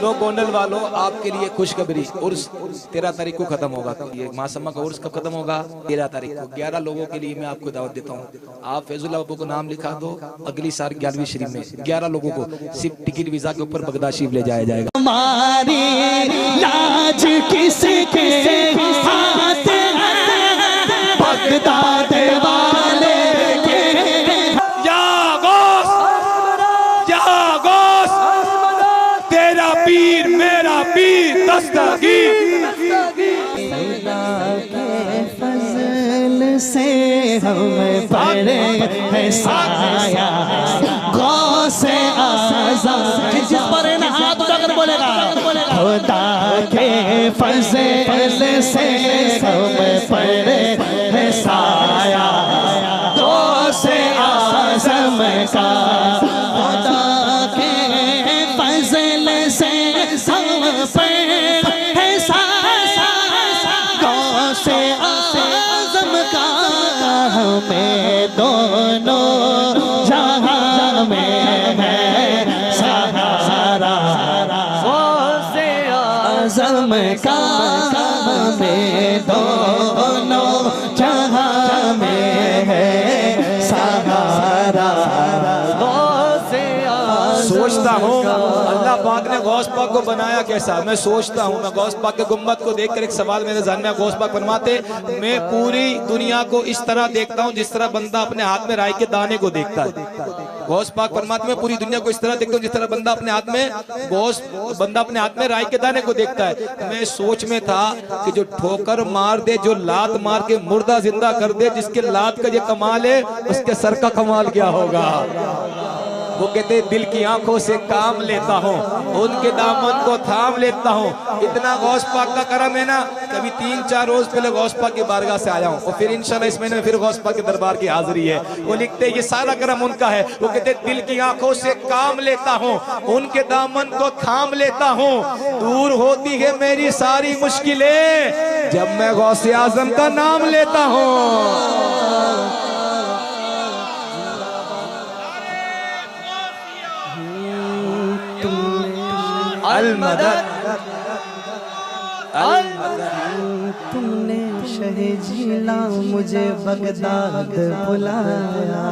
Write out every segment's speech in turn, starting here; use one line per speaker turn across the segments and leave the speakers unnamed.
लो गोंडल वालों, आपके लिए खुशखबरी, उर्स 13 तारीख को खत्म होगा। ये मासम्मा का उर्स कब खत्म होगा? 13 तारीख को। 11 लोगों के लिए मैं आपको दावत देता हूँ। आप फैजुल्ला बाबू को नाम लिखा दो, अगली साल 11वीं शरीफ में 11 लोगों को सिर्फ टिकट वीजा के ऊपर बगदाद शरीफ ले जाया जाएगा।
हमारी लाज किसके हाथ है, बगदाद वाले के।
या गौस तेरा पीर मेरा पीर दस्तगीर।
फजल से हम पड़े है साया, गौसे आज़म जिस पर हाथ उठाकर बोलेगा, खुदा के फजल से हम पड़े है साया, गौसे आज़म का। खुदा के फजल से हम पड़े है साया, गौसे आज़म का। हमें दोनों जहां में है सहारा, गौसे आज़म का। हमें दोनों जहां में है सहारा, गौसे आज़म।
सोचता हूँ अल्लाह पाक ने गौस पाक को बनाया कैसा। मैं सोचता हूँ, मैं गौस पाक के गुम्बद को देखकर एक सवाल मेरे ज़हन में। गौस पाक फरमाते, मैं पूरी दुनिया को इस तरह देखता हूँ जिस तरह बंदा अपने हाथ में राई के दाने को देखता है। गौस पाक फरमाते, मैं पूरी दुनिया को इस तरह देखता हूँ जिस तरह बंदा अपने हाथ में बंदा अपने हाथ में राई के दाने को देखता है। मैं सोच में था कि जो ठोकर मार दे, जो लात मार के मुर्दा जिंदा कर दे, जिसके लात का ये कमाल है, उसके सर का कमाल क्या होगा। वो कहते दिल की आंखों से काम लेता हूँ, उनके दामन को थाम लेता हूँ। इतना गौस पाक का करम है ना, कभी 3-4 रोज पहले गौस पाक की बारगाह से आया हूँ, और फिर इंशाल्लाह इस महीने में फिर गौस पाक के दरबार की हाजिरी है। वो लिखते ये सारा करम उनका है। वो कहते दिल की आंखों से काम लेता हूँ, उनके दामन को थाम लेता हूँ। दूर होती है मेरी सारी मुश्किलें जब मैं गौसे आजम का नाम लेता हूँ। अल-मदद
तुमने शहे जिला मुझे बगदाद बुलाया,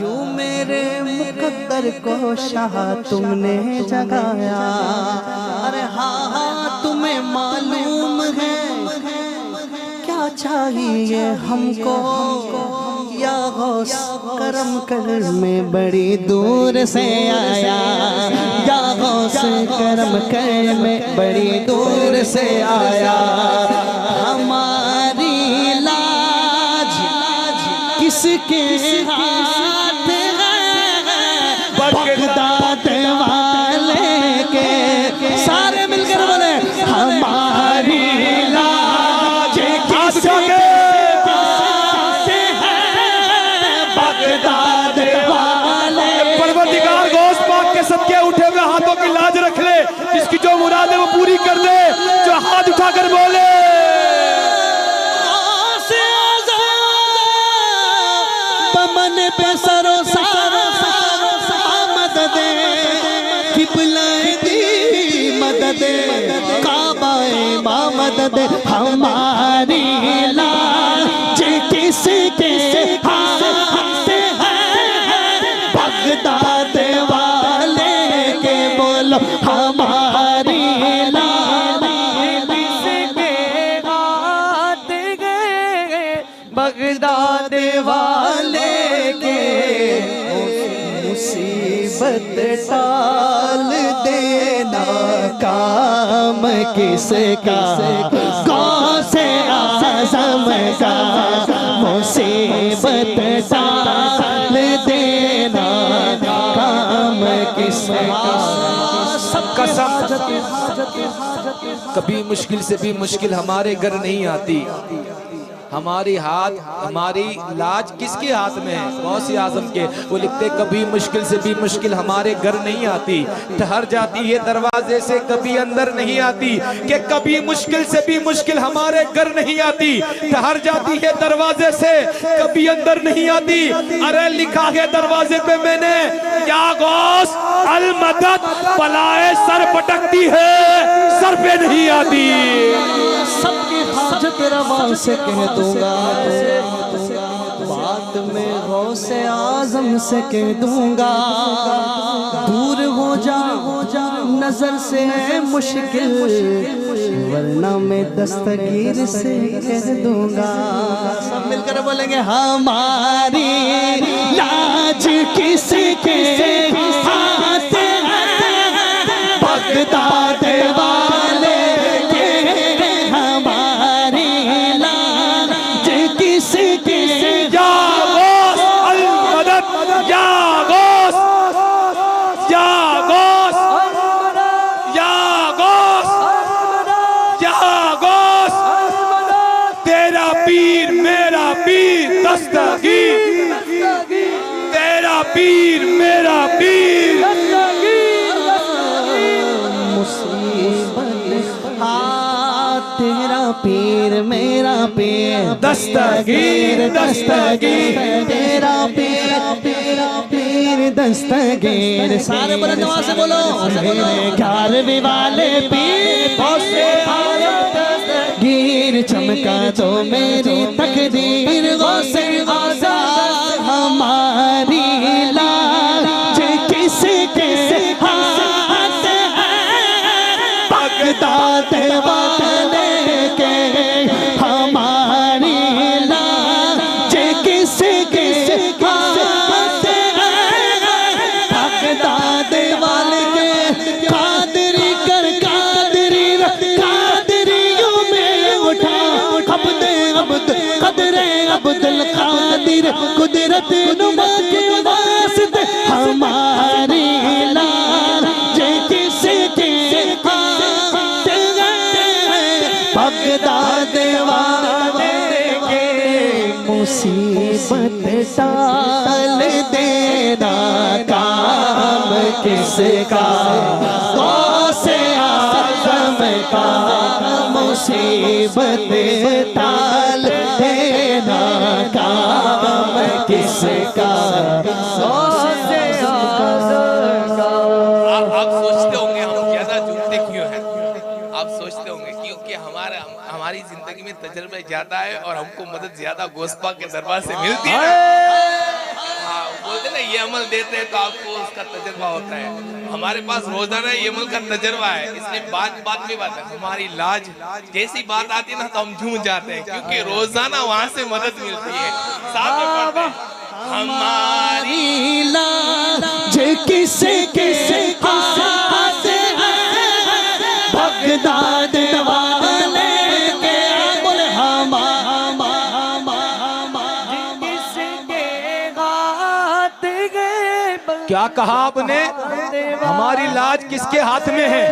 यूं मेरे मुकद्दर को शाह तुमने जगाया। अरे हाँ तुम्हें मालूम है क्या चाहिए हमको, या गौस करम कर में बड़ी दूर से आया, या गौस करम कर में बड़ी दूर से आया। हमारी लाज किसके हाथ है, बगदाद वाले के। सारे मिलकर बोले हमारी लाज किसके
सबके उठे हुए हाथों की लाज रख ले, जिसकी जो मुराद है वो पूरी कर दे, जो हाथ उठाकर बोले
बमन पे सरो सारो मदद किबलाए दी मदद, काबाए मा मदद। हमारी लाज किसके हाथ है, बगदाद हमारी लाज किसके हाथ गए, बगदाद वाले के। मुसीबत टाल देना काम किसका, गौसे आज़म का। मुसीबत टाल देना काम किसका।
कसम कभी मुश्किल से भी मुश्किल हमारे घर नहीं आती, हमारी लाज किसके हाथ में है? गौसे आजम के। वो लिखते कभी मुश्किल से भी मुश्किल हमारे घर नहीं आती, ठहर जाती है दरवाजे से कभी अंदर नहीं आती। कि कभी मुश्किल से भी मुश्किल हमारे घर नहीं आती, ठहर जाती है दरवाजे से कभी अंदर नहीं आती। अरे लिखा है दरवाजे पे मैंने, या गौस अल मदद, बलाए सर पटकती है सर पे नहीं आती।
सबकी हाजत रवा से कह दूंगा, बात में गौसे आजम से कह दूंगा। दूर हो जा नजर से है मुश्किल, वरना मैं दस्तगीर से कह दूंगा। सब मिलकर बोलेंगे हमारी लाज किसके हाथ है, बगदाद वाले के हमारी लाज किसके।
या गौस अल मदद, या गौस, या गौस, या गौस, या गौस, तेरा पीर मेरा पीर दस्तगीर, तेरा पीर मेरा पीर।
तेरा पीर मेरा पीर दस्तगीर, दस्तगीर तेरा पीर दस्तगीर। सारे बड़े नवाज से बोलो, कारवी वाले पीर गिर चमका दो मेरी तकदीर। गौसे आज़म हमारी लाज किसके हाथ है, बगदाद वाले के हमारी लाज किसके हाथ है, बगदाद वाले के। कादरी कर कादरी कादरियों में उठा अब्दे अब्द कदरे अब्दुल कादिर, कुदरत नुमा के वास्ते हमारी लाज किसके हाथ है, बगदाद वाले के। मुसीबत टाल देना काम किसका, गौसे आज़म का। मुसीबत टाल देना काम किसका, गौसे आज़म का।
आप सोचते होंगे हम ज्यादा झूठते क्यों हैं? आप सोचते होंगे क्योंकि हमारी जिंदगी में तजर्बा ज्यादा है और हमको मदद ज्यादा गौस पाक के दरबार से मिलती है। हाँ, बोलते ना ये अमल देते हैं तो आपको उसका तजर्बा होता है। हमारे पास रोजाना ये अमल का तजर्बा है, इसलिए बात में बात है। हमारी लाज जैसी बात आती है ना तो हम झूम जाते हैं, क्योंकि रोजाना वहाँ से मदद मिलती है। साथ में पढ़ते हैं, हमारी
लाज किसके हाथ है, बगदाद वाले के। बोले
क्या कहा आपने? हमारी लाज किसके हाथ में है?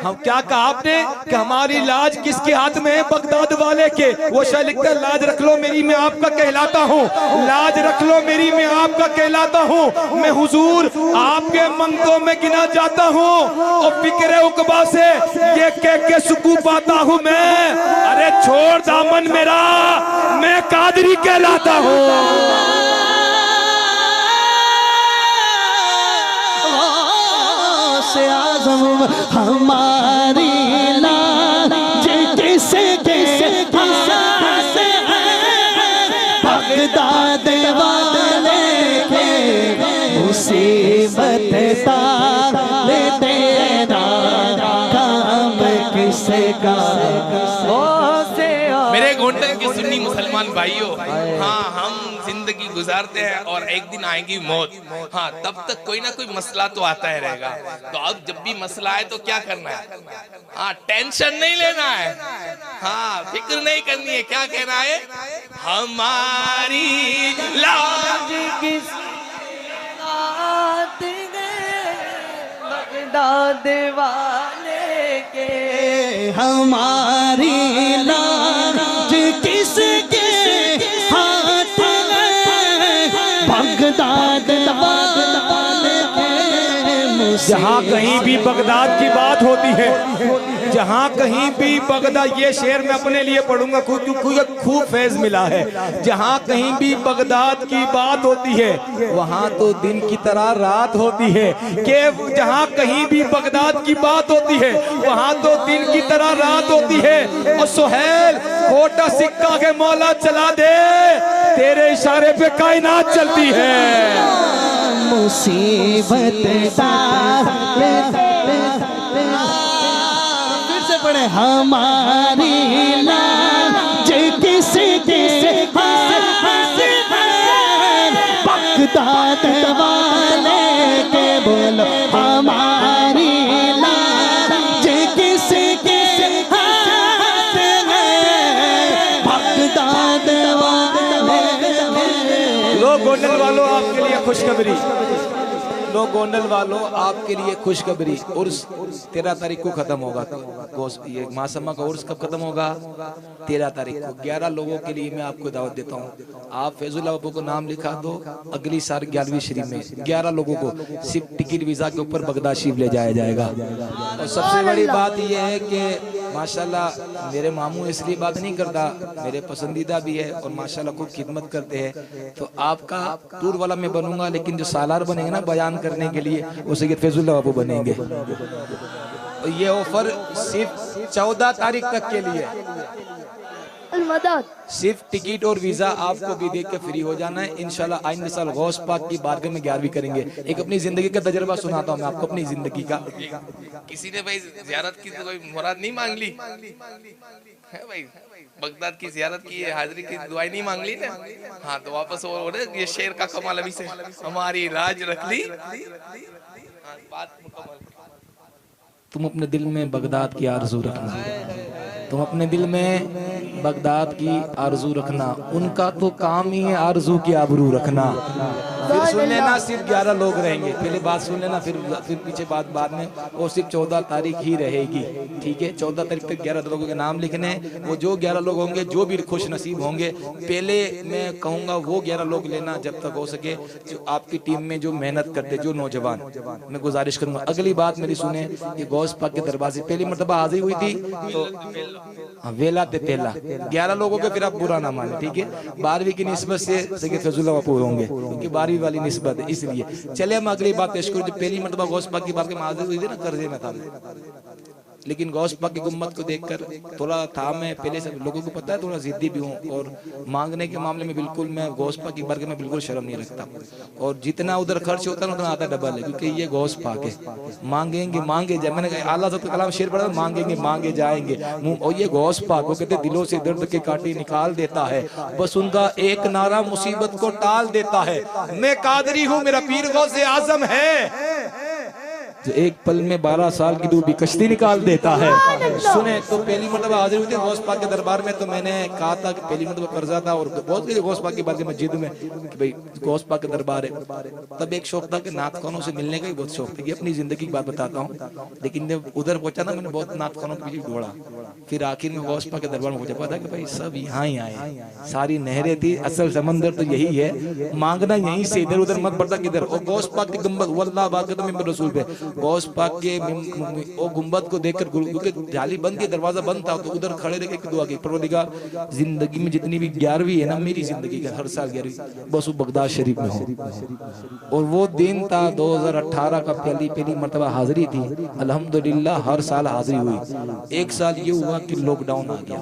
हम क्या कहा आपने कि हमारी लाज किसके हाथ में है? बगदाद वाले के। वो शायद लिखता है लाज रख लो मेरी मैं आपका कहलाता हूँ, लाज रख लो मेरी मैं आपका कहलाता हूँ। मैं हुजूर आपके मंगतों में गिना जाता हूँ और फिक्र उकबा से ये कह के सुकून पाता हूँ मैं। अरे छोड़ दामन मेरा, मैं कादरी कहलाता हूँ।
आज़म हमारी लाज किसके हाथ है, बगदाद वाले के। मुसीबत टाल देना काम किसका,
मेरे घोंटन के सुन्नी मुसलमान भाइयों, हाँ हम जिंदगी गुजारते हैं और एक दिन आएगी मौत। हाँ तब तक कोई ना कोई मसला तो आता ही रहेगा। तो अब जब भी मसला आए तो क्या करना है? हाँ टेंशन नहीं लेना है, हाँ फिक्र नहीं करनी है। क्या कहना है? हमारी लाज किस
बगदाद वाले के। हमारी लाज किसके
जहाँ कहीं भी बगदाद की बात होती है, जहाँ कहीं भी बगदाद, ये शेर मैं अपने लिए पढ़ूंगा क्योंकि खूब फैज मिला है। जहाँ कहीं भी बगदाद की बात होती है वहाँ तो दिन की तरह रात होती है। कि जहाँ कहीं भी बगदाद की बात होती है वहाँ तो दिन की तरह रात होती है। और सुहेल खोटा सिक्का के मौला चला दे, तेरे इशारे पे कायनात चलती है।
मुसीबत फिर से पढ़े हमारी लाज किसके बगदाद वाले के बोलो हमारी लाज किसके बगदाद वाले।
लोग गोंडल वालों आपके लिए खुशखबरी, लोग गोंडल वालों आपके लिए खुशखबरी। उर्स 13 तारीख को खत्म होगा। ये मासम्मा का उर्स कब खत्म होगा? 13 तारीख को। 11 लोगों के लिए मैं आपको दावत देता हूँ। आप फैजुल्ला बापू को नाम लिखा दो, अगली साल 11वीं शरीफ में 11 लोगों को सिर्फ टिकट वीजा के ऊपर बगदाद शरीफ ले जाया जाएगा। और सबसे बड़ी बात यह है कि माशाल्लाह मेरे मामू इसलिए बात नहीं करता, मेरे पसंदीदा भी है और माशाल्लाह खूब खिदमत करते हैं। तो आपका टूर वाला मैं बनूंगा, लेकिन जो सालार बनेंगे ना बयान करने के लिए, वो सैयद फैजुल्ला बापू बनेंगे। ये ऑफर सिर्फ 14 तारीख तक के लिए। सिर्फ टिकट और वीजा आपको भी देख के फ्री हो जाना है। इंशाल्लाह आइंदे साल गौस पाक की बारगाह में 11वीं करेंगे। एक अपनी जिंदगी का तजर्बा सुनाता हूँ मैं आपको, अपनी जिंदगी का।
किसी ने भाई जियारत की तो कोई मुराद नहीं मांग ली है भाई, बगदाद की जियारत की हाजिरी की दुआई नहीं मांग ली ना। हाँ तो वापस हो रहे, ये शेर का कमाल अभी से हमारी राज रख ली। बात मुकम्मल।
तुम अपने दिल में बगदाद की आरज़ू रखना, तुम अपने दिल में बगदाद की आरज़ू रखना। उनका तो काम ही है आरज़ू की आबरू रखना। फिर सुन लेना, सिर्फ 11 लोग रहेंगे। पहले बात सुन लेना, फिर पीछे बात बाद में। वो सिर्फ 14 तारीख ही रहेगी, ठीक है? 14 तारीख तक 11 लोगों के नाम लिखने हैं। वो जो 11 लोग होंगे, जो भी खुश नसीब होंगे, पहले मैं कहूँगा वो 11 लोग लेना जब तक हो सके, जो आपकी टीम में जो मेहनत करते, जो नौजवान, मैं गुजारिश करूँगा। अगली बात मेरी सुने, कि गौस पाक के दरबार से पहली मरतबा हाजिर हुई थी तो वेला ते पहला 11 लोगों के, फिर आप बुरा ना माने, ठीक है? 12वीं की निस्बत से सैयद फैजुल्ला बापू होंगे, क्योंकि 12वीं वाली निस्बत है, इसलिए। चले हम अगली बात पेश करूं। जो पहली मरतबा गौस पाक की बात के हाजिर हुई थी ना, कर्जे में था, लेकिन गौस पाक की गुम्मत को देखकर थोड़ा था, मैं पहले से लोगों को पता है थोड़ा जिद्दी भी हूँ, और मांगने के मामले में बिल्कुल मैं गौस पाक की बारगाह में बिल्कुल शर्म नहीं रखता। और जितना उधर खर्च होता है उतना आता डबल है, क्योंकि ये गौस पाक है। मांगेंगे मांगे जाए, मैंने आला हज़रत कलाम शेर पढ़ा, मांगेंगे मांगे जाएंगे। और ये गौस पाक वो कहते दिलों से दर्द के कांटे निकाल देता है, बस उनका एक नारा मुसीबत को टाल देता है। मैं कादरी हूँ, मेरा पीर गौसे आजम है, जो एक पल में 12 साल की डूबी कश्ती निकाल देता है। सुने तो पहली मरतबा हाजिर हुई थी गौस पाक के दरबार में, तो मैंने कहा था कि पहली मरतबा कर्जा था, और बहुत गौस पाक की बात की मस्जिद में कि भाई गौस पाक के दरबार है। तब एक शौक था कि नात खानों से मिलने का ही बहुत शौक था। ये अपनी जिंदगी की बात बताता हूँ, लेकिन जब उधर पहुंचा ना, मैंने बहुत नात खानों के पीछे दौड़ा, फिर आखिर में गौस पाक के दरबार में पहुंचा, पता कि भाई सब यहाँ ही आए, सारी नहरें थी, असल समंदर तो यही है, मांगना यहीं से, इधर उधर मत बढ़ता किधर। और गौस पाक की गुंबद वल्लाह बात करता मैं रसूल पे, गौस पाक के वो गुंबद को देखकर, क्योंकि जाली बंद थी, दरवाजा बंद था, तो उधर खड़े रह के दुआ की, परवरदिगार जिंदगी में जितनी भी 11वीं है ना, मेरी जिंदगी का हर साल 11वीं बस वो बगदाद शरीफ में हो। और वो दिन था 2018 का, पहली मरतबा हाजिरी थी। अल्हम्दुलिल्लाह हर साल हाजिरी हुई। एक साल ये हुआ कि लॉकडाउन आ गया।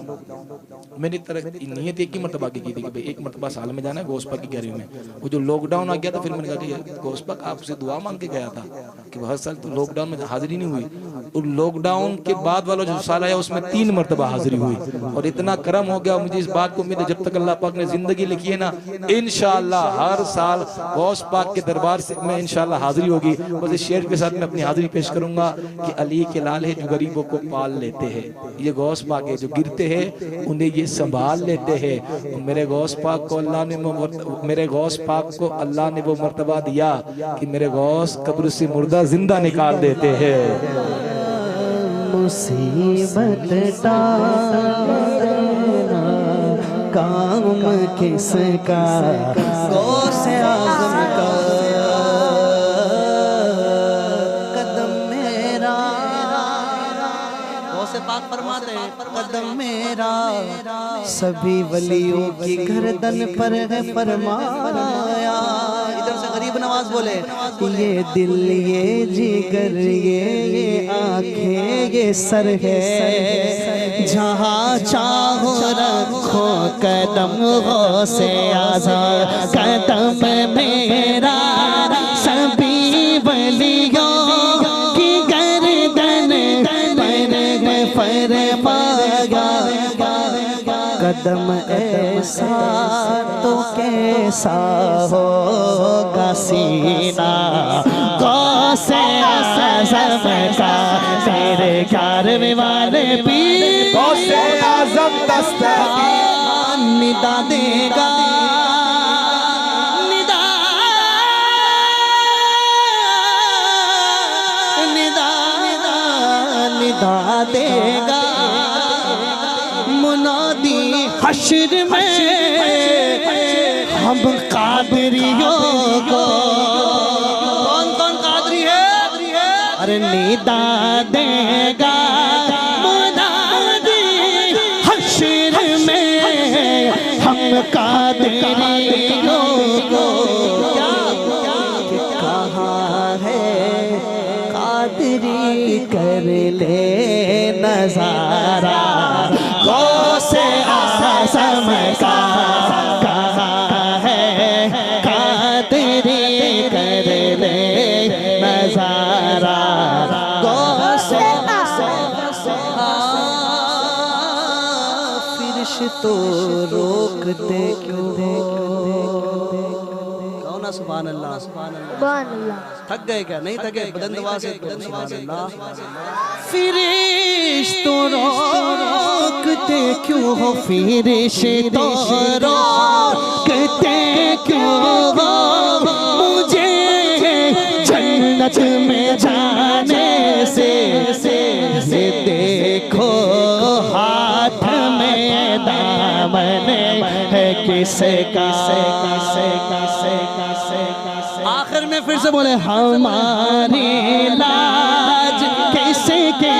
मेरी तरह नीयत एक ही मरतबा की थी कि भाई एक मरतबा साल में जाना है गौस पाक की 11वीं में। वो जो लॉकडाउन आ गया था, फिर मैंने कहा कि गौस पाक आपसे दुआ मांग के गया था कि हर साल तो लॉकडाउन में हाजिरी नहीं हुई, और लॉकडाउन के बाद वाला जो साल आया उसमें 3 मरतबा हाजिरी हुई। और इतना करम हो गया, मुझे इस बात को उम्मीद है जब तक अल्लाह पाक ने जिंदगी लिखी है ना, इंशाअल्लाह हर साल गौस पाक के दरबार से में इंशाअल्लाह हाजिरी होगी। बस इस शेर के साथ मैं अपनी हाजिरी पेश करूंगा कि अली के लाल है जो गरीबों को पाल लेते हैं, ये गौस पाक है जो गिरते हैं उन्हें ये संभाल लेते हैं। मेरे गौस पाक को अल्लाह ने मेरे गौस पाक को अल्लाह ने वो मर्तबा दिया कि मेरे गौस कब्र से मुर्दा जिंदा निकाल देते हैं।
मुसीबत टालना काम किसका, गौसे आज़म का कदम गौसे पाक फरमाते हैं कदम मेरा सभी वलियों की गर्दन पर है फरमाया। इधर से गरीब नवाज बोले ये दिल ये जिगर ये आंखें ये सर है जहाँ चाहो रखो कदम गौसे आज़म कदम मेरा सभी वलियों की गर्दन पर फरमाया। कदम ऐसा तो कैसा होगा सीना गौसे आज़म का तेरे कारवां वाले पीर
गौसे आज़म दस्तगीर
निदा देगा निदा देगा मुनादी हश्र में हम कादरियों को। कौन कौन कादरी है? अरे निदा देगा मुनादी हश्र में हम कादरियों को। कहाँ है कादरी कर ले नजारा गौसे आज़म का कहाँ है कादरी कर ले नजारा गौसे फिरिश्तो रोकते क्यों कहो ना सुभान अल्लाह सुभान अल्लाह। थक गए क्या? नहीं थके? बदन दुआ से सुभान अल्लाह। फिरिश्तो रोकते क्यों हो फिरिश्तो रोकते क्यों हो मुझे जन्नत में जाने से देखो हाथ में दामन है किसका। आखिर में फिर से बोले हमारी लाज किसके